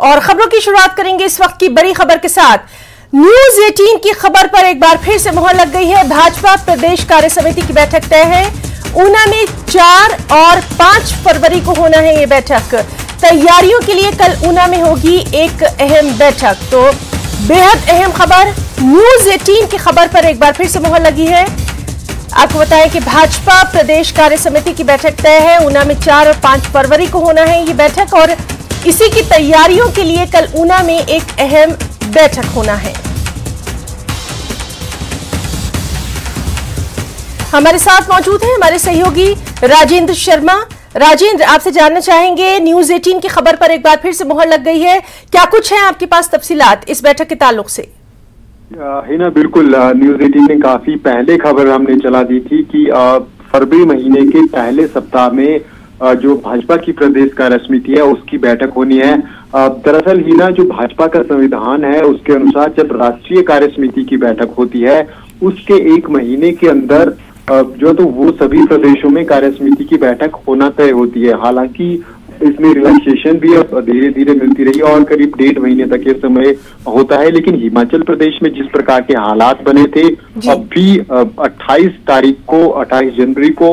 और खबरों की शुरुआत करेंगे इस वक्त की बड़ी खबर के साथ। न्यूज 18 की खबर पर एक बार फिर से मोहर लग गई है। भाजपा प्रदेश कार्य समिति की बैठक तय है। ऊना में 4 और 5 फरवरी को होना है ये बैठक। तैयारियों के लिए कल ऊना में होगी एक अहम बैठक। तो बेहद अहम खबर न्यूज 18 की खबर पर एक बार फिर से मोहर लगी है। आपको बताएं कि भाजपा प्रदेश कार्य समिति की बैठक तय है। ऊना में 4 और 5 फरवरी को होना है ये बैठक और इसी की तैयारियों के लिए कल ऊना में एक अहम बैठक होना है। हमारे साथ मौजूद हैं हमारे सहयोगी राजेंद्र शर्मा। राजेंद्र, आपसे जानना चाहेंगे, न्यूज 18 की खबर पर एक बार फिर से मोहर लग गई है, क्या कुछ है आपके पास तफसीलात इस बैठक के ताल्लुक से? हिना, बिल्कुल न्यूज 18 ने काफी पहले खबर हमने चला दी थी कि फरवरी महीने के पहले सप्ताह में जो भाजपा की प्रदेश कार्य समिति है उसकी बैठक होनी है। दरअसल हिना, जो भाजपा का संविधान है उसके अनुसार जब राष्ट्रीय कार्य समिति की बैठक होती है उसके एक महीने के अंदर जो तो वो सभी प्रदेशों में कार्य समिति की बैठक होना तय होती है। हालांकि इसमें रिलैक्सेशन भी अब धीरे धीरे मिलती रही और करीब 1.5 महीने तक ये समय होता है। लेकिन हिमाचल प्रदेश में जिस प्रकार के हालात बने थे, अब भी 28 जनवरी को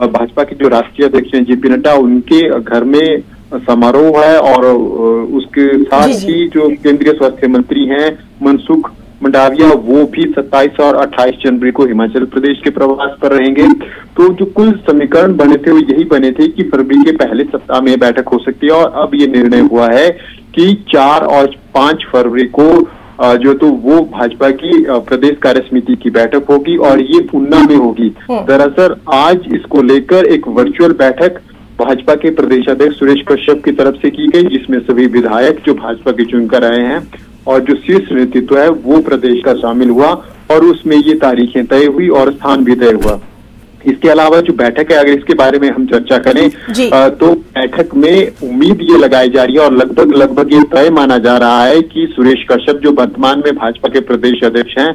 भाजपा के जो राष्ट्रीय अध्यक्ष हैं जेपी नड्डा, उनके घर में समारोह है और उसके साथ ही जो केंद्रीय स्वास्थ्य मंत्री हैं मनसुख मंडाविया, वो भी 27 और 28 जनवरी को हिमाचल प्रदेश के प्रवास पर रहेंगे। तो जो कुल समीकरण बने थे वो यही बने थे कि फरवरी के पहले सप्ताह में बैठक हो सकती है और अब ये निर्णय हुआ है कि 4 और 5 फरवरी को जो तो वो भाजपा की प्रदेश कार्य समिति की बैठक होगी और ये ऊना में होगी। दरअसल आज इसको लेकर एक वर्चुअल बैठक भाजपा के प्रदेश अध्यक्ष सुरेश कश्यप की तरफ से की गई, जिसमें सभी विधायक जो भाजपा के चुनकर आए हैं और जो शीर्ष नेतृत्व है वो प्रदेश का शामिल हुआ और उसमें ये तारीखें तय हुई और स्थान भी तय हुआ। इसके अलावा जो बैठक है, अगर इसके बारे में हम चर्चा करें तो बैठक में उम्मीद ये लगाई जा रही है और लगभग ये तय माना जा रहा है कि सुरेश कश्यप जो वर्तमान में भाजपा के प्रदेश अध्यक्ष हैं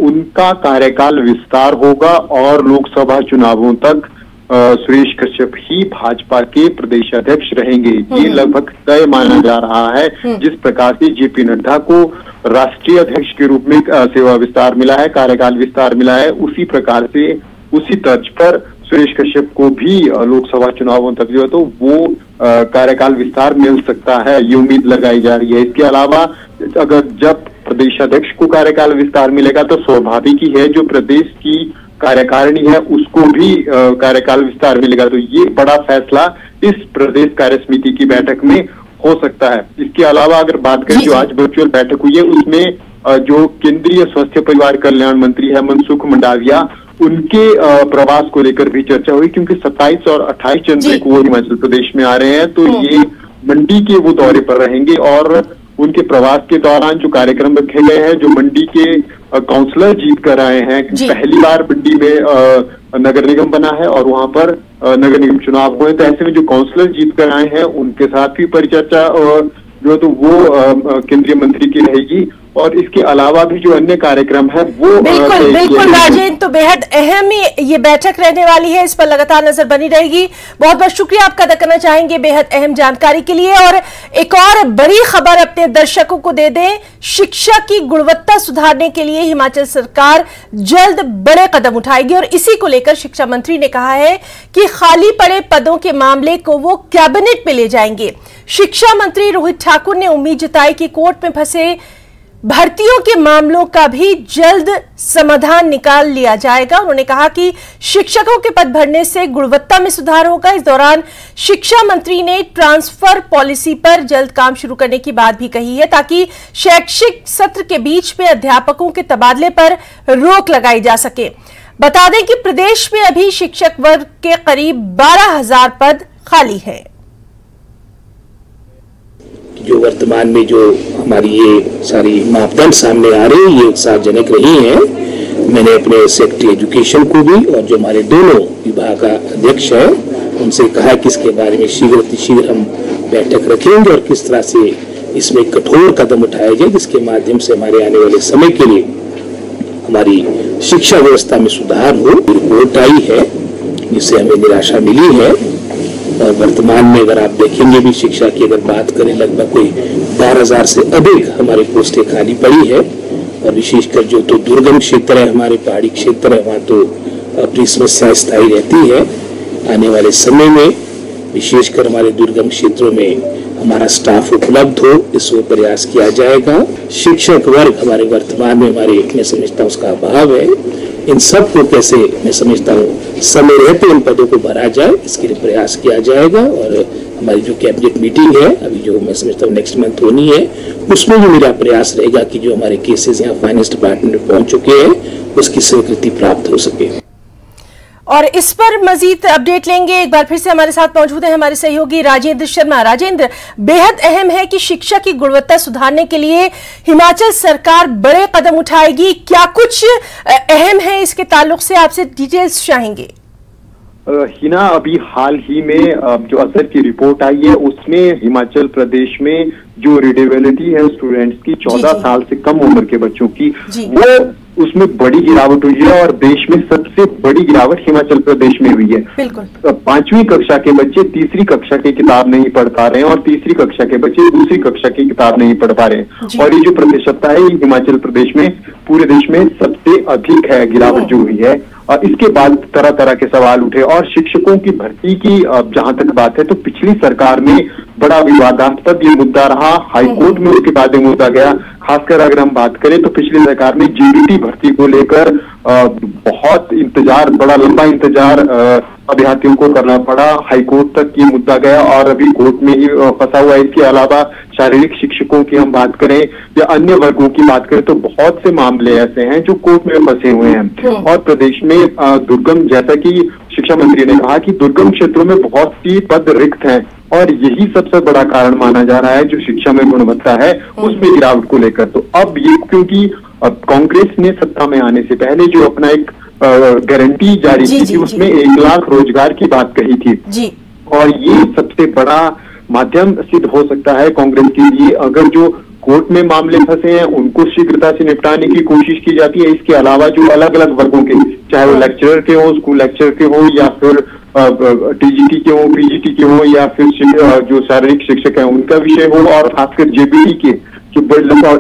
उनका कार्यकाल विस्तार होगा और लोकसभा चुनावों तक सुरेश कश्यप ही भाजपा के प्रदेश अध्यक्ष रहेंगे। ये लगभग तय माना जा रहा है। जिस प्रकार से जेपी नड्डा को राष्ट्रीय अध्यक्ष के रूप में सेवा विस्तार मिला है, कार्यकाल विस्तार मिला है, उसी प्रकार से उसी तर्ज पर सुरेश कश्यप को भी लोकसभा चुनावों तक जो है तो वो कार्यकाल विस्तार मिल सकता है, ये उम्मीद लगाई जा रही है। इसके अलावा अगर जब प्रदेश अध्यक्ष को कार्यकाल विस्तार मिलेगा तो स्वाभाविक ही है जो प्रदेश की कार्यकारिणी है उसको भी कार्यकाल विस्तार मिलेगा। तो ये बड़ा फैसला इस प्रदेश कार्य समिति की बैठक में हो सकता है। इसके अलावा अगर बात करें जो आज वर्चुअल बैठक हुई है उसमें जो केंद्रीय स्वास्थ्य परिवार कल्याण मंत्री है मनसुख मंडाविया, उनके प्रवास को लेकर भी चर्चा हुई क्योंकि 27 और 28 जनवरी को वो हिमाचल प्रदेश में आ रहे हैं। तो ये मंडी के वो दौरे पर रहेंगे और उनके प्रवास के दौरान जो कार्यक्रम रखे गए हैं, जो मंडी के काउंसलर जीत कर आए हैं, पहली बार मंडी में नगर निगम बना है और वहां पर नगर निगम चुनाव हुए, तो ऐसे में जो काउंसलर जीत कर आए हैं उनके साथ भी परिचर्चा जो तो वो केंद्रीय मंत्री की रहेगी और इसके अलावा भी जो अन्य कार्यक्रम है वो बिल्कुल राजेंद्र, तो बेहद अहम ये बैठक रहने वाली है, इस पर लगातार नजर बनी रहेगी। बहुत बहुत शुक्रिया आपका अदा करना चाहेंगे बेहद अहम जानकारी के लिए। और एक और बड़ी खबर अपने दर्शकों को दे दें, शिक्षा की गुणवत्ता सुधारने के लिए हिमाचल सरकार जल्द बड़े कदम उठाएगी और इसी को लेकर शिक्षा मंत्री ने कहा है कि खाली पड़े पदों के मामले को वो कैबिनेट में ले जाएंगे। शिक्षा मंत्री रोहित ठाकुर ने उम्मीद जताई कि कोर्ट में फंसे भर्तियों के मामलों का भी जल्द समाधान निकाल लिया जाएगा। उन्होंने कहा कि शिक्षकों के पद भरने से गुणवत्ता में सुधार होगा। इस दौरान शिक्षा मंत्री ने ट्रांसफर पॉलिसी पर जल्द काम शुरू करने की बात भी कही है ताकि शैक्षिक सत्र के बीच में अध्यापकों के तबादले पर रोक लगाई जा सके। बता दें कि प्रदेश में अभी शिक्षक वर्ग के करीब 12,000 पद खाली है। जो वर्तमान में जो हमारी ये सारी मापदंड सामने आ रही है ये उत्साहजनक रही है। मैंने अपने सेक्रेटरी एजुकेशन को भी और जो हमारे दोनों विभाग का अध्यक्ष है उनसे कहा कि इसके बारे में शीघ्र हम बैठक रखेंगे और किस तरह से इसमें कठोर कदम उठाया जाए जिसके माध्यम से हमारे आने वाले समय के लिए हमारी शिक्षा व्यवस्था में सुधार हो। रिपोर्ट आई है जिससे हमें निराशा मिली है और वर्तमान में अगर आप देखेंगे भी शिक्षा की अगर बात करें, लगभग कोई 12,000 से अधिक हमारी पोस्टें खाली पड़ी है। और विशेषकर जो तो दुर्गम क्षेत्र है, हमारे पहाड़ी क्षेत्र है, वहाँ तो अपनी समस्या स्थायी रहती है। आने वाले समय में विशेषकर हमारे दुर्गम क्षेत्रों में हमारा स्टाफ उपलब्ध हो, इस वो प्रयास किया जाएगा। शिक्षक वर्ग हमारे वर्तमान में मैं समझता हूँ उसका अभाव है। इन सब को कैसे मैं समझता हूँ समय रहते इन पदों को भरा जाए, इसके लिए प्रयास किया जाएगा। और हमारी जो कैबिनेट मीटिंग है अभी जो मैं समझता हूँ नेक्स्ट मंथ होनी है, उसमें भी मेरा प्रयास रहेगा कि जो हमारे केसेस यहाँ फाइनेंस डिपार्टमेंट में पहुंच चुके हैं उसकी स्वीकृति प्राप्त हो सके। और इस पर मजीद अपडेट लेंगे। एक बार फिर से हमारे साथ मौजूद है हमारे सहयोगी राजेंद्र शर्मा। राजेंद्र, बेहद अहम है कि शिक्षा की गुणवत्ता सुधारने के लिए हिमाचल सरकार बड़े कदम उठाएगी, क्या कुछ अहम है इसके ताल्लुक से आपसे डिटेल्स चाहेंगे। हिना, अभी हाल ही में जो असर की रिपोर्ट आई है उसमें हिमाचल प्रदेश में जो रीडेबिलिटी है स्टूडेंट्स की 14 साल से कम उम्र के बच्चों की, वो उसमें बड़ी गिरावट हुई है और देश में सबसे बड़ी गिरावट हिमाचल प्रदेश में हुई है। बिल्कुल। 5वीं कक्षा के बच्चे तीसरी कक्षा की किताब नहीं पढ़ पा रहे हैं और तीसरी कक्षा के बच्चे दूसरी कक्षा की किताब नहीं पढ़ पा रहे हैं। और ये जो प्रतिशतता है हिमाचल प्रदेश में पूरे देश में सबसे अधिक है गिरावट जो हुई है। और इसके बाद तरह तरह के सवाल उठे और शिक्षकों की भर्ती की जहां तक बात है तो पिछली सरकार में बड़ा विवादास्पद ये मुद्दा रहा। हाईकोर्ट में उसके बाद ये मुद्दा गया। खासकर अगर हम बात करें तो पिछली सरकार में जीबीटी भर्ती को लेकर बहुत इंतजार, बड़ा लंबा इंतजार अभ्यर्थियों को करना पड़ा। हाईकोर्ट तक ये मुद्दा गया और अभी कोर्ट में ही फंसा हुआ है। इसके अलावा शारीरिक शिक्षकों की हम बात करें या अन्य वर्गों की बात करें तो बहुत से मामले ऐसे हैं जो कोर्ट में फंसे हुए हैं। और प्रदेश में दुर्गम, जैसा कि शिक्षा मंत्री ने कहा कि दुर्गम क्षेत्रों में बहुत सी पद रिक्त हैं और यही सबसे बड़ा कारण माना जा रहा है जो शिक्षा में गुणवत्ता है उसमें गिरावट को लेकर। तो अब ये क्योंकि कांग्रेस ने सत्ता में आने से पहले जो अपना एक गारंटी जारी की थी उसमें 1 लाख रोजगार की बात कही थी और ये सबसे बड़ा माध्यम सिद्ध हो सकता है कांग्रेस के लिए। अगर जो कोर्ट में मामले फंसे हैं उनको शीघ्रता से निपटाने की कोशिश की जाती है। इसके अलावा जो अलग अलग वर्गों के, चाहे वो लेक्चरर के हो, स्कूल लेक्चरर के हो या फिर टीजीटी के हो, पीजीटी के हो या फिर जो शारीरिक शिक्षक हैं उनका विषय हो और खासकर जेबीटी के जो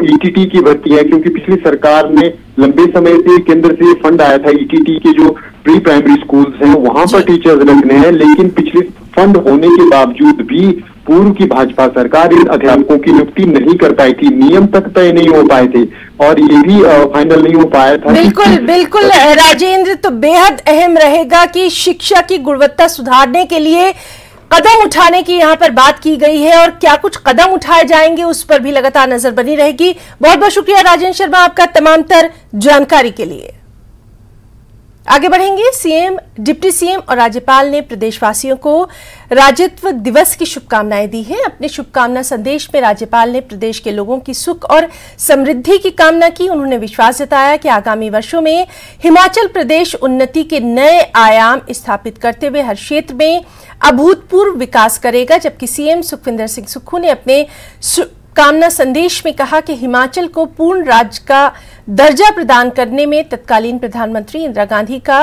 ईटीटी की भर्ती है, क्योंकि पिछली सरकार ने लंबे समय से केंद्र से फंड आया था ईटीटी के जो प्री प्राइमरी स्कूल्स हैं वहां पर टीचर्स रखने हैं, लेकिन पिछले फंड होने के बावजूद भी पूर्व की भाजपा सरकार इन अध्यापकों की नियुक्ति नहीं कर पाई थी, नियम तक तय नहीं हो पाए थे और ये भी फाइनल नहीं हो पाया था। बिल्कुल बिल्कुल राजेंद्र, तो बेहद अहम रहेगा कि शिक्षा की गुणवत्ता सुधारने के लिए कदम उठाने की यहाँ पर बात की गई है और क्या कुछ कदम उठाए जाएंगे उस पर भी लगातार नजर बनी रहेगी। बहुत बहुत शुक्रिया राजेंद्र शर्मा आपका तमाम तर जानकारी के लिए। आगे बढ़ेंगे। सीएम, डिप्टी सीएम और राज्यपाल ने प्रदेशवासियों को राज्यत्व दिवस की शुभकामनाएं दी हैं। अपने शुभकामना संदेश में राज्यपाल ने प्रदेश के लोगों की सुख और समृद्धि की कामना की। उन्होंने विश्वास जताया कि आगामी वर्षों में हिमाचल प्रदेश उन्नति के नए आयाम स्थापित करते हुए हर क्षेत्र में अभूतपूर्व विकास करेगा। जबकि सीएम सुखविंदर सिंह सुक्खू ने अपने कामना संदेश में कहा कि हिमाचल को पूर्ण राज्य का दर्जा प्रदान करने में तत्कालीन प्रधानमंत्री इंदिरा गांधी का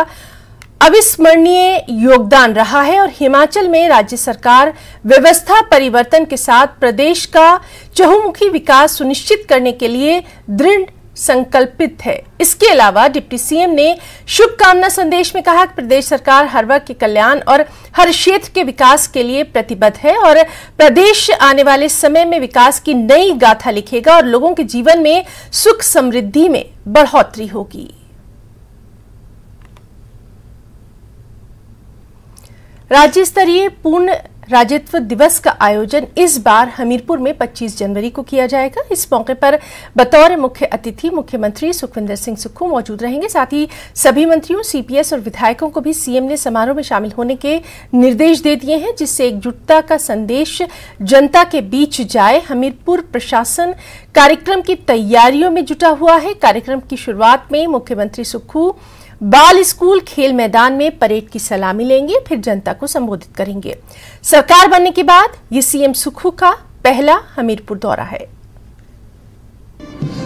अविस्मरणीय योगदान रहा है और हिमाचल में राज्य सरकार व्यवस्था परिवर्तन के साथ प्रदेश का चहुमुखी विकास सुनिश्चित करने के लिए दृढ़ संकल्पित है। इसके अलावा डिप्टी सीएम ने शुभकामना संदेश में कहा कि प्रदेश सरकार हर वर्ग के कल्याण और हर क्षेत्र के विकास के लिए प्रतिबद्ध है और प्रदेश आने वाले समय में विकास की नई गाथा लिखेगा और लोगों के जीवन में सुख समृद्धि में बढ़ोतरी होगी। राज्य स्तरीय पूर्ण राज्यत्व दिवस का आयोजन इस बार हमीरपुर में 25 जनवरी को किया जाएगा। इस मौके पर बतौर मुख्य अतिथि मुख्यमंत्री सुखविंदर सिंह सुक्खू मौजूद रहेंगे। साथ ही सभी मंत्रियों, सीपीएस और विधायकों को भी सीएम ने समारोह में शामिल होने के निर्देश दे दिए हैं, जिससे एकजुटता का संदेश जनता के बीच जाए। हमीरपुर प्रशासन कार्यक्रम की तैयारियों में जुटा हुआ है। कार्यक्रम की शुरुआत में मुख्यमंत्री सुक्खू बाल स्कूल खेल मैदान में परेड की सलामी लेंगे, फिर जनता को संबोधित करेंगे। सरकार बनने के बाद ये सीएम सुक्खू का पहला हमीरपुर दौरा है।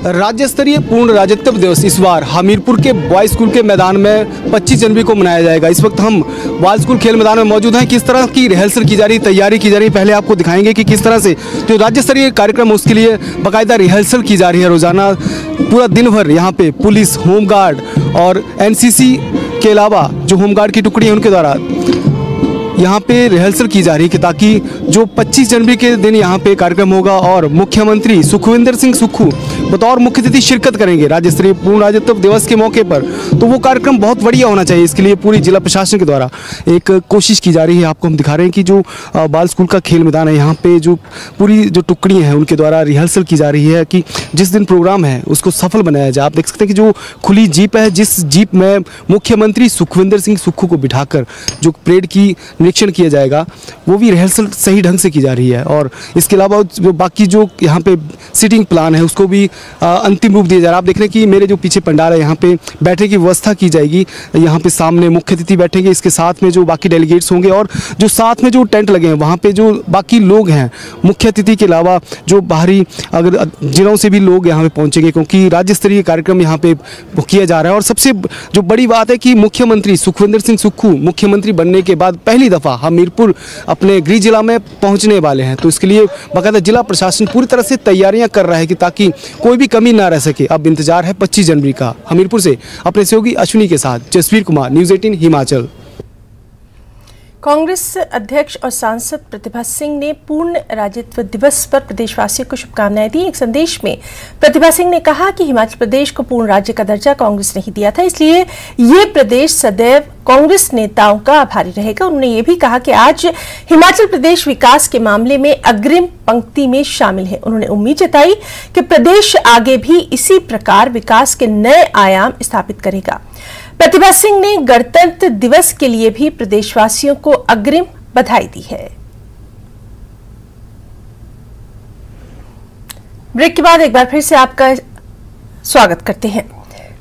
राज्य स्तरीय पूर्ण राज्यत्व दिवस इस बार हमीरपुर के बॉयज स्कूल के मैदान में 25 जनवरी को मनाया जाएगा। इस वक्त हम बॉयज स्कूल खेल मैदान में मौजूद हैं। किस तरह की रिहर्सल की जा रही, तैयारी की जा रही, पहले आपको दिखाएंगे कि किस तरह से जो राज्य स्तरीय कार्यक्रम है उसके लिए बाकायदा रिहर्सल की जा रही है। रोजाना पूरा दिन भर यहाँ पे पुलिस, होमगार्ड और एनसीसी के अलावा जो होमगार्ड की टुकड़ी है उनके द्वारा यहाँ पे रिहर्सल की जा रही है कि ताकि जो 25 जनवरी के दिन यहाँ पे कार्यक्रम होगा और मुख्यमंत्री सुखविंदर सिंह सुक्खू बतौर मुख्य अतिथि शिरकत करेंगे राज्य स्तरीय पूर्ण राज्यत्व दिवस के मौके पर, तो वो कार्यक्रम बहुत बढ़िया होना चाहिए। इसके लिए पूरी जिला प्रशासन के द्वारा एक कोशिश की जा रही है। आपको हम दिखा रहे हैं कि जो बाल स्कूल का खेल मैदान है यहाँ पे जो पूरी जो टुकड़ियाँ हैं उनके द्वारा रिहर्सल की जा रही है कि जिस दिन प्रोग्राम है उसको सफल बनाया जाए। आप देख सकते हैं कि जो खुली जीप है, जिस जीप में मुख्यमंत्री सुखविंदर सिंह सुक्खू को बिठाकर जो परेड की निरीक्षण किया जाएगा वो भी रिहर्सल सही ढंग से की जा रही है। और इसके अलावा जो बाकी जो यहाँ पे सीटिंग प्लान है उसको भी अंतिम रूप दिया जा रहा है। आप देख रहे हैं कि मेरे जो पीछे पंडाल है यहाँ पे बैठने की व्यवस्था की जाएगी। यहाँ पे सामने मुख्य अतिथि बैठेंगे, इसके साथ में जो बाकी डेलीगेट्स होंगे और जो साथ में जो टेंट लगे हैं वहाँ पे जो बाकी लोग हैं मुख्य अतिथि के अलावा जो बाहरी अगर जिलों से भी लोग यहाँ पे पहुँचेंगे, क्योंकि राज्य स्तरीय कार्यक्रम यहाँ पे किया जा रहा है। और सबसे जो बड़ी बात है कि मुख्यमंत्री सुखविंदर सिंह सुक्खू मुख्यमंत्री बनने के बाद पहली दफ़ा हमीरपुर अपने गृह जिला में पहुंचने वाले हैं, तो इसके लिए बाकायदा जिला प्रशासन पूरी तरह से तैयारियां कर रहा है कि ताकि कोई भी कमी ना रह सके। अब इंतजार है 25 जनवरी का। हमीरपुर से अपने सहयोगी अश्विनी के साथ जसवीर कुमार, न्यूज़ 18 हिमाचल। कांग्रेस अध्यक्ष और सांसद प्रतिभा सिंह ने पूर्ण राज्यत्व दिवस पर प्रदेशवासियों को शुभकामनाएं दी। एक संदेश में प्रतिभा सिंह ने कहा कि हिमाचल प्रदेश को पूर्ण राज्य का दर्जा कांग्रेस ने ही दिया था, इसलिए ये प्रदेश सदैव कांग्रेस नेताओं का आभारी रहेगा। उन्होंने ये भी कहा कि आज हिमाचल प्रदेश विकास के मामले में अग्रिम पंक्ति में शामिल है। उन्होंने उम्मीद जताई कि प्रदेश आगे भी इसी प्रकार विकास के नए आयाम स्थापित करेगा। प्रतिभा सिंह ने गणतंत्र दिवस के लिए भी प्रदेशवासियों को अग्रिम बधाई दी है। ब्रेक के बाद एक बार फिर से आपका स्वागत करते हैं।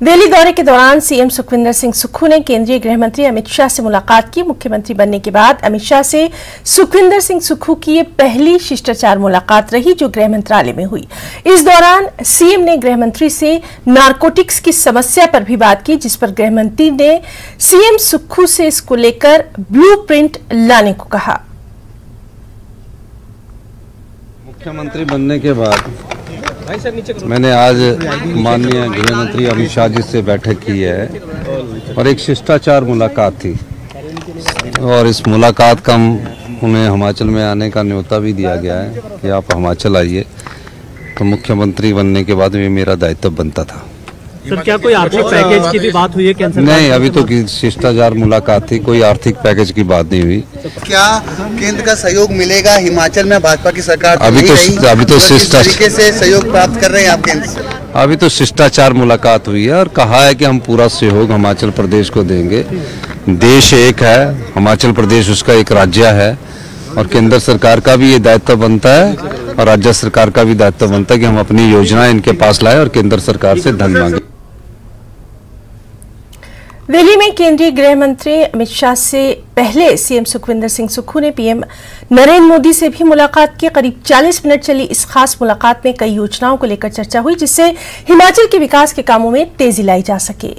दिल्ली दौरे के दौरान सीएम सुखविंदर सिंह सुक्खू ने केंद्रीय गृह मंत्री अमित शाह से मुलाकात की। मुख्यमंत्री बनने के बाद अमित शाह से सुखविंदर सिंह सुक्खू की ये पहली शिष्टाचार मुलाकात रही जो गृह मंत्रालय में हुई। इस दौरान सीएम ने गृह मंत्री से नारकोटिक्स की समस्या पर भी बात की, जिस पर गृह मंत्री ने सीएम सुक्खू से इसको लेकर ब्लूप्रिंट लाने को कहा। मुख्यमंत्री बनने के बाद मैंने आज माननीय गृह मंत्री अमित शाह जी से बैठक की है और एक शिष्टाचार मुलाकात थी और इस मुलाकात का उन्हें हिमाचल में आने का न्योता भी दिया गया है कि आप हिमाचल आइए। तो मुख्यमंत्री बनने के बाद भी मेरा दायित्व बनता था। सर, क्या कोई आर्थिक पैकेज की भी बात हुई है? कैंसर नहीं, अभी तो शिष्टाचार मुलाकात थी, कोई आर्थिक पैकेज की बात नहीं हुई। क्या केंद्र का सहयोग मिलेगा? हिमाचल में भाजपा की सरकार अभी तो तरीके से सहयोग प्राप्त कर रहे हैं आप केंद्र से? अभी तो शिष्टाचार मुलाकात हुई है और कहा है कि हम पूरा सहयोग हिमाचल प्रदेश को देंगे। देश एक है, हिमाचल प्रदेश उसका एक राज्य है और केंद्र सरकार का भी ये दायित्व बनता है और राज्य सरकार का भी दायित्व बनता है कि हम अपनी योजनाएं इनके पास लाए और केंद्र सरकार से धन मांगे। दिल्ली में केंद्रीय गृह मंत्री अमित शाह से पहले सीएम सुखविंदर सिंह सुक्खू ने पीएम नरेंद्र मोदी से भी मुलाकात की। करीब 40 मिनट चली इस खास मुलाकात में कई योजनाओं को लेकर चर्चा हुई, जिससे हिमाचल के विकास के कामों में तेजी लाई जा सके।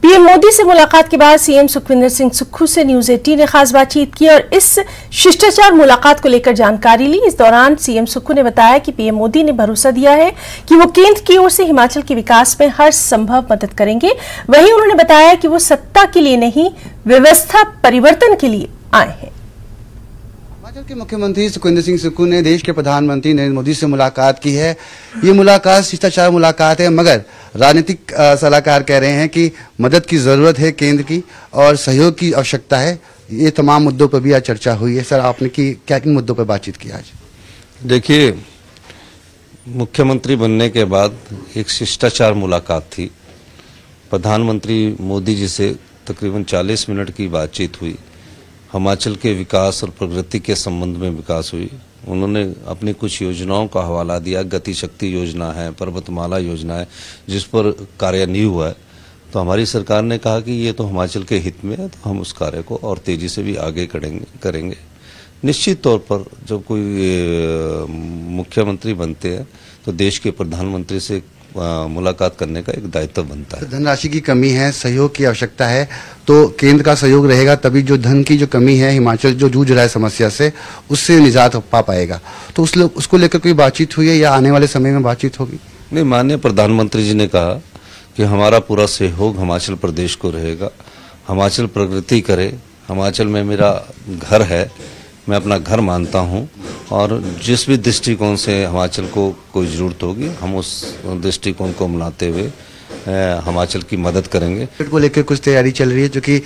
पीएम मोदी से मुलाकात के बाद सीएम सुखविंदर सिंह सुक्खू से न्यूज़ 18 ने खास बातचीत की और इस शिष्टाचार मुलाकात को लेकर जानकारी ली। इस दौरान सीएम सुक्खू ने बताया कि पीएम मोदी ने भरोसा दिया है कि वो केंद्र की ओर से हिमाचल के विकास में हर संभव मदद करेंगे। वहीं उन्होंने बताया कि वो सत्ता के लिए नहीं, व्यवस्था परिवर्तन के लिए आए हैं। हिमाचल के मुख्यमंत्री सुखविंदर सिंह सुक्खू ने देश के प्रधानमंत्री नरेंद्र मोदी से मुलाकात की है। ये मुलाकात शिष्टाचार मुलाकात है, मगर राजनीतिक सलाहकार कह रहे हैं कि मदद की जरूरत है केंद्र की और सहयोग की आवश्यकता है। ये तमाम मुद्दों पर भी आज चर्चा हुई है। सर, आपने क्या किन मुद्दों पर बातचीत की आज? देखिए, मुख्यमंत्री बनने के बाद एक शिष्टाचार मुलाकात थी। प्रधानमंत्री मोदी जी से तकरीबन 40 मिनट की बातचीत हुई। हिमाचल के विकास और प्रगति के संबंध में विकास हुई। उन्होंने अपनी कुछ योजनाओं का हवाला दिया। गति शक्ति योजना है, पर्वतमाला योजना है, जिस पर कार्यान्वयन हुआ है। तो हमारी सरकार ने कहा कि ये तो हिमाचल के हित में है, तो हम उस कार्य को और तेजी से भी आगे करेंगे। निश्चित तौर पर जब कोई मुख्यमंत्री बनते हैं तो देश के प्रधानमंत्री से मुलाकात करने का एक दायित्व बनता है। धनराशि की कमी है, सहयोग की आवश्यकता है, तो केंद्र का सहयोग रहेगा तभी जो धन की जो कमी है हिमाचल जो जूझ रहा है समस्या से, उससे निजात पा पाएगा। तो उसको लेकर कोई बातचीत हुई है या आने वाले समय में बातचीत होगी? नहीं, माननीय प्रधानमंत्री जी ने कहा कि हमारा पूरा सहयोग हिमाचल प्रदेश को रहेगा, हिमाचल प्रगति करे। हिमाचल में मेरा घर है, मैं अपना घर मानता हूं, और जिस भी दृष्टिकोण से हिमाचल को कोई ज़रूरत होगी हम उस दृष्टिकोण को अपनाते हुए हिमाचल की मदद करेंगे। बजट को लेकर कुछ तैयारी चल रही है, जो कि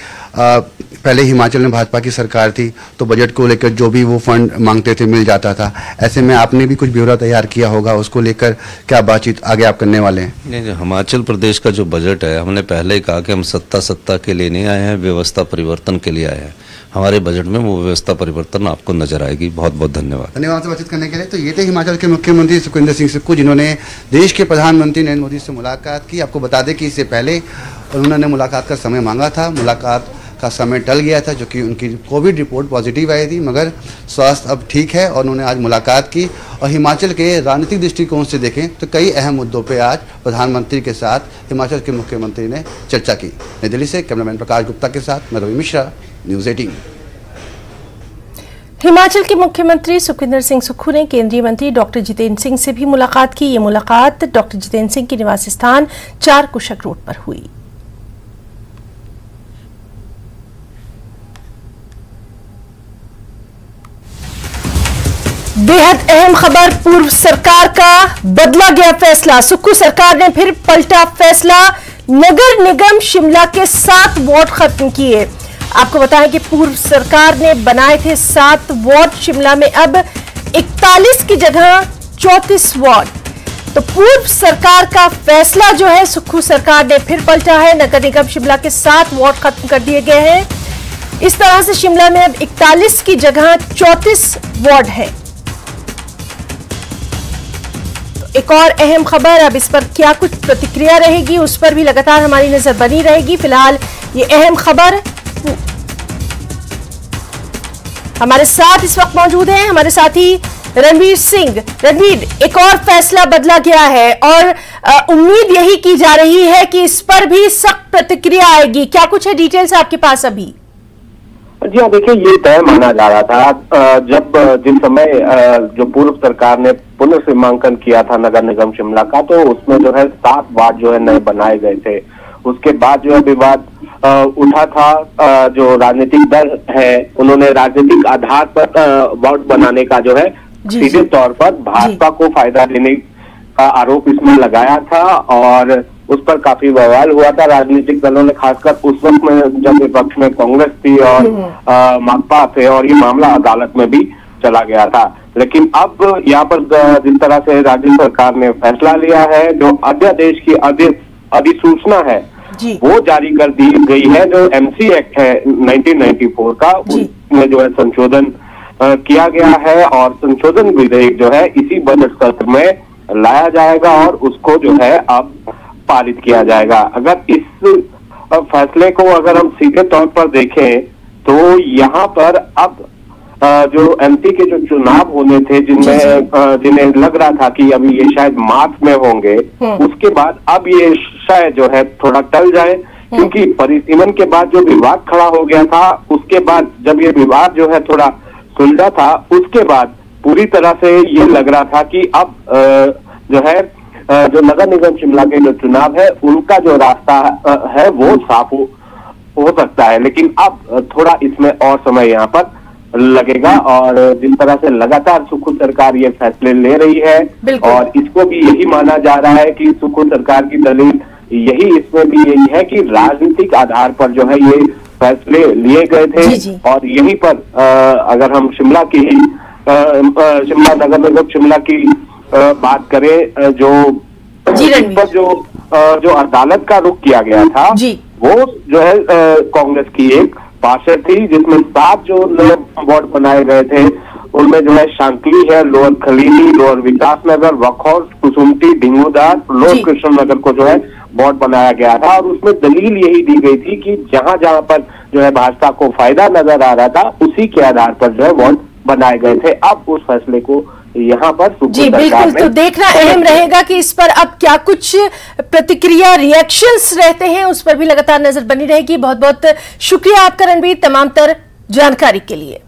पहले हिमाचल में भाजपा की सरकार थी तो बजट को लेकर जो भी वो फंड मांगते थे मिल जाता था। ऐसे में आपने भी कुछ ब्यौरा तैयार किया होगा, उसको लेकर क्या बातचीत आगे आप करने वाले हैं? नहीं, हिमाचल प्रदेश का जो बजट है, हमने पहले ही कहा कि हम सत्ता के लिए नहीं आए हैं, व्यवस्था परिवर्तन के लिए आए हैं। हमारे बजट में वो व्यवस्था परिवर्तन आपको नजर आएगी। बहुत बहुत धन्यवाद। धन्यवाद से बातचीत करने के लिए। तो ये थे हिमाचल के मुख्यमंत्री सुखविंदर सिंह सुक्खू, जिन्होंने देश के प्रधानमंत्री नरेंद्र मोदी से मुलाकात की। आपको बता दें कि इससे पहले उन्होंने मुलाकात का समय मांगा था, मुलाकात का समय टल गया था, जो कि उनकी कोविड रिपोर्ट पॉजिटिव आई थी, मगर स्वास्थ्य अब ठीक है और उन्होंने आज मुलाकात की। और हिमाचल के राजनीतिक दृष्टिकोण से देखें तो कई अहम मुद्दों पर आज प्रधानमंत्री के साथ हिमाचल के मुख्यमंत्री ने चर्चा की। नई दिल्ली से कैमरामैन प्रकाश गुप्ता के साथ मैं रवि मिश्रा, न्यूज़ 18। हिमाचल के मुख्यमंत्री सुखविंदर सिंह सुक्खू ने केंद्रीय मंत्री डॉक्टर जितेंद्र सिंह से भी मुलाकात की। ये मुलाकात डॉक्टर जितेंद्र सिंह के निवास स्थान 4 कुशक रोड पर हुई। बेहद अहम खबर, पूर्व सरकार का बदला गया फैसला। सुक्खू सरकार ने फिर पलटा फैसला, नगर निगम शिमला के 7 वार्ड खत्म किए। आपको बताएं कि पूर्व सरकार ने बनाए थे 7 वार्ड शिमला में, अब 41 की जगह 34 वार्ड। तो पूर्व सरकार का फैसला जो है सुक्खू सरकार ने फिर पलटा है। नगर निगम शिमला के 7 वार्ड खत्म कर दिए गए हैं। इस तरह से शिमला में अब 41 की जगह 34 वार्ड है। तो एक और अहम खबर, अब इस पर क्या कुछ प्रतिक्रिया रहेगी उस पर भी लगातार हमारी नजर बनी रहेगी। फिलहाल ये अहम खबर, हमारे साथ इस वक्त मौजूद हैं हमारे साथी रणवीर सिंह। रणवीर, एक और फैसला बदला गया है और उम्मीद यही की जा रही है कि इस पर भी सख्त प्रतिक्रिया आएगी। क्या कुछ है डिटेल्स आपके पास अभी? जी हाँ, देखिए, ये तय माना जा रहा था जब जिस समय जो पूर्व सरकार ने पुनर्सीमांकन किया था नगर निगम शिमला का, तो उसमें जो है 7 वार्ड जो है नए बनाए गए थे। उसके बाद जो है विवाद उठा था। जो राजनीतिक दल है उन्होंने राजनीतिक आधार पर वार्ड बनाने का जो है सीधे तौर पर भाजपा को फायदा देने का आरोप इसमें लगाया था और उस पर काफी बवाल हुआ था राजनीतिक दलों ने, खासकर उस वक्त में जब विपक्ष में कांग्रेस थी और माकपा थे, और ये मामला अदालत में भी चला गया था। लेकिन अब यहाँ पर जिस तरह से राज्य सरकार ने फैसला लिया है, जो अध्यादेश की अधिसूचना है वो जारी कर दी गई है। जो MC एक्ट है 1994 का, उसमें जो है संशोधन किया गया है और संशोधन विधेयक जो है इसी बजट सत्र में लाया जाएगा और उसको जो है अब पारित किया जाएगा। अगर इस फैसले को अगर हम सीधे तौर पर देखें तो यहाँ पर अब जो MP के जो चुनाव होने थे जिन्हें लग रहा था कि अभी ये शायद मार्च में होंगे, उसके बाद अब ये शायद जो है थोड़ा टल जाए, क्योंकि परिसीमन के बाद जो विवाद खड़ा हो गया था, उसके बाद जब ये विवाद जो है थोड़ा सुलझा था, उसके बाद पूरी तरह से ये लग रहा था कि अब जो है जो नगर निगम शिमला के जो चुनाव है उनका जो रास्ता है वो साफ हो सकता है। लेकिन अब थोड़ा इसमें और समय यहाँ पर लगेगा और जिस तरह से लगातार सुक्खू सरकार ये फैसले ले रही है और इसको भी यही माना जा रहा है कि सुक्खू सरकार की दलील यही इसमें भी यही है कि राजनीतिक आधार पर जो है ये फैसले लिए गए थे और यहीं पर अगर हम शिमला की शिमला नगर निगम शिमला की बात करें, जो अदालत का रुख किया गया था वो जो है कांग्रेस की एक पार्षद थी, जिसमें 7 जो नए वार्ड बनाए गए थे उनमें जो है शांकली है, लोअर खलीली, लोअर विकास नगर, वखौर, कुसुमटी, ढिंगूदार, लोअर कृष्ण नगर को जो है बॉन्ड बनाया गया था और उसमें दलील यही दी गई थी कि जहां जहां पर जो है भाजपा को फायदा नजर आ रहा था उसी के आधार पर जो है बॉन्ड बनाए गए थे। अब उस फैसले को यहाँ पर जी बिल्कुल, तो देखना अहम रहेगा कि इस पर अब क्या कुछ प्रतिक्रिया रिएक्शंस रहते हैं, उस पर भी लगातार नजर बनी रहेगी। बहुत बहुत शुक्रिया आपका रणबीर तमाम तर जानकारी के लिए।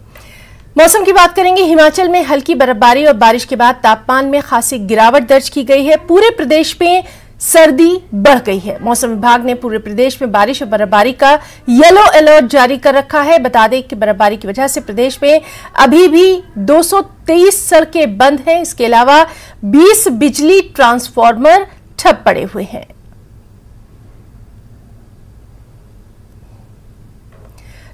मौसम की बात करेंगे। हिमाचल में हल्की बर्फबारी और बारिश के बाद तापमान में खासी गिरावट दर्ज की गई है। पूरे प्रदेश में सर्दी बढ़ गई है। मौसम विभाग ने पूरे प्रदेश में बारिश और बर्फबारी का येलो अलर्ट जारी कर रखा है। बता दें कि बर्फबारी की वजह से प्रदेश में अभी भी 223 सड़कें बंद हैं। इसके अलावा 20 बिजली ट्रांसफार्मर ठप पड़े हुए हैं।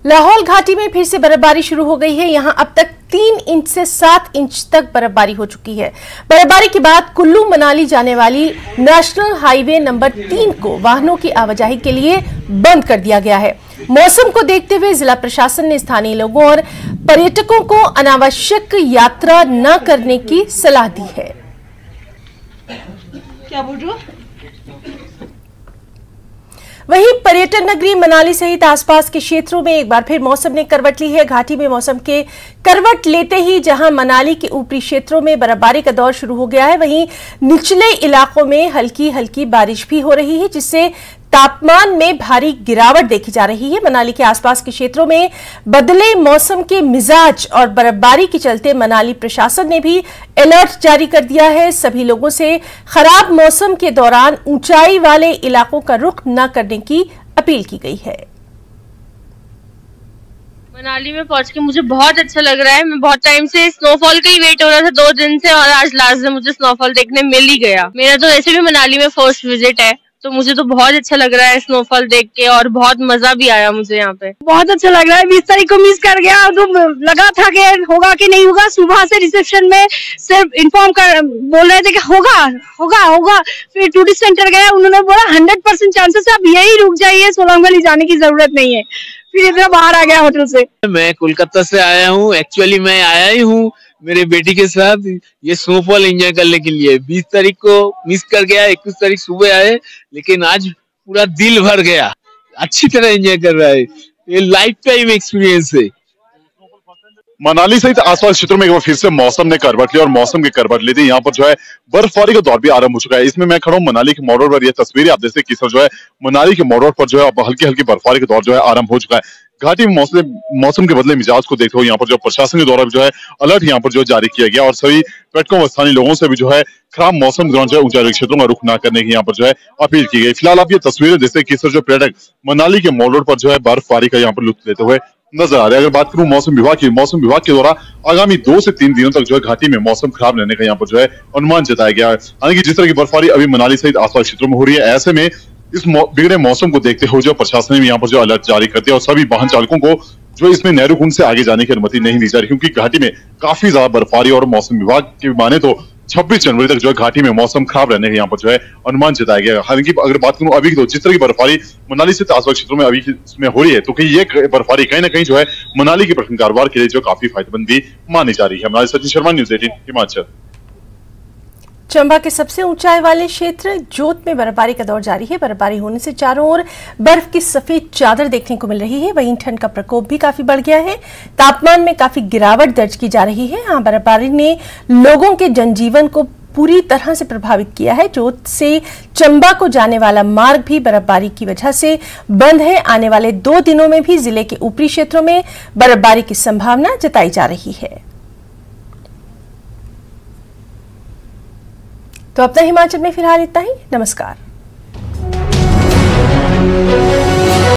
लाहौल घाटी में फिर से बर्फबारी शुरू हो गई है। यहां अब तक 3 इंच से 7 इंच तक बर्फबारी हो चुकी है। बर्फबारी के बाद कुल्लू मनाली जाने वाली नेशनल हाईवे नंबर 3 को वाहनों की आवाजाही के लिए बंद कर दिया गया है। मौसम को देखते हुए जिला प्रशासन ने स्थानीय लोगों और पर्यटकों को अनावश्यक यात्रा न करने की सलाह दी है। क्या बोल रहे हो? वहीं पर्यटन नगरी मनाली सहित आसपास के क्षेत्रों में एक बार फिर मौसम ने करवट ली है। घाटी में मौसम के करवट लेते ही जहां मनाली के ऊपरी क्षेत्रों में बर्फबारी का दौर शुरू हो गया है, वहीं निचले इलाकों में हल्की हल्की बारिश भी हो रही है, जिससे तापमान में भारी गिरावट देखी जा रही है। मनाली के आसपास के क्षेत्रों में बदले मौसम के मिजाज और बर्फबारी के चलते मनाली प्रशासन ने भी अलर्ट जारी कर दिया है। सभी लोगों से खराब मौसम के दौरान ऊंचाई वाले इलाकों का रुख न करने की अपील की गई है। मनाली में पहुंच के मुझे बहुत अच्छा लग रहा है। मैं बहुत टाइम से स्नोफॉल का ही वेट हो रहा था, 2 दिन से, और आज लास्ट में मुझे स्नोफॉल देखने मिल ही गया। मेरा तो ऐसे भी मनाली में फर्स्ट विजिट है, तो मुझे तो बहुत अच्छा लग रहा है स्नोफॉल देख के, और बहुत मजा भी आया मुझे यहाँ पे। बहुत अच्छा लग रहा है। 20 तारीख को मिस कर गया, तो लगा था कि होगा कि नहीं होगा। सुबह से रिसेप्शन में सिर्फ इन्फॉर्म कर बोल रहे थे कि होगा होगा होगा। फिर टूरिस्ट सेंटर गया, उन्होंने बोला 100% चांसेस है, आप यही रुक जाइए, सोलंग वैली जाने की जरूरत नहीं है। फिर इधर बाहर आ गया होटल से। मैं कोलकाता से आया हूँ। एक्चुअली मैं आया ही हूँ मेरे बेटी के साथ ये स्नोफॉल एंजॉय करने के लिए। 20 तारीख को मिस कर गया, 21 तारीख सुबह आए, लेकिन आज पूरा दिल भर गया। अच्छी तरह एंजॉय कर रहा है। ये लाइफ टाइम एक्सपीरियंस है। मनाली सहित आसपास क्षेत्रों में एक बार फिर से मौसम ने करवट ली और मौसम के करवट लेते यहाँ पर जो है बर्फबारी का दौर भी आरंभ हो चुका है। इसमें मैं खड़ा हूँ मनाली के मॉडल पर। यह तस्वीरें आप देखते हैं किस तरह जो है मनाली के मॉडल पर जो है हल्की हल्की बर्फबारी का दौर जो है आरंभ हो चुका है। घाटी में मौसम के बदले मिजाज को देखते हुए यहाँ पर जो प्रशासन के द्वारा जो है अलर्ट यहाँ पर जो जारी किया गया और सभी पर्यटकों व स्थानीय लोगों से भी जो है खराब मौसम के दौरान जो है ऊंचाई क्षेत्रों का रुख न करने की यहाँ पर जो है अपील की गई। फिलहाल आप ये तस्वीरें देखते किस तरह जो पर्यटक मनाली के मॉल रोड पर जो है बर्फबारी का यहाँ पर लुत्फ लेते हुए नजर आ रहे हैं। अगर बात करूं मौसम विभाग की, मौसम विभाग के द्वारा आगामी 2 से 3 दिनों तक जो है घाटी में मौसम खराब रहने का यहाँ पर जो है अनुमान जताया गया है। हालांकि जिस तरह की बर्फबारी अभी मनाली सहित आसपास क्षेत्रों में हो रही है, ऐसे में इस बिगड़े मौसम को देखते हुए जो प्रशासन ने यहाँ पर जो अलर्ट जारी कर दिया और सभी वाहन चालकों को जो इसमें नेहरू कुंड से आगे जाने की अनुमति नहीं दी जा रही, क्योंकि घाटी में काफी ज्यादा बर्फबारी और मौसम विभाग की माने तो 26 जनवरी तक जो है घाटी में मौसम खराब रहने का यहाँ पर जो है अनुमान जताया गया। हालांकि अगर बात करूं अभी तो जिस तरह की बर्फबारी मनाली से आसपास क्षेत्रों में अभी इसमें हो रही है, तो ये बर्फबारी कहीं ना कहीं जो है मनाली के पर्यटन कारोबार के लिए जो काफी फायदेमंद भी मानी जा रही है। हमारे सचिन शर्मा, न्यूज़ 18 हिमाचल। चंबा के सबसे ऊंचाई वाले क्षेत्र जोत में बर्फबारी का दौर जारी है। बर्फबारी होने से चारों ओर बर्फ की सफेद चादर देखने को मिल रही है। वहीं ठंड का प्रकोप भी काफी बढ़ गया है। तापमान में काफी गिरावट दर्ज की जा रही है। यहाँ बर्फबारी ने लोगों के जनजीवन को पूरी तरह से प्रभावित किया है। जोत से चंबा को जाने वाला मार्ग भी बर्फबारी की वजह से बंद है। आने वाले 2 दिनों में भी जिले के ऊपरी क्षेत्रों में बर्फबारी की संभावना जताई जा रही है। तो अपना हिमाचल में फिलहाल इतना ही। नमस्कार।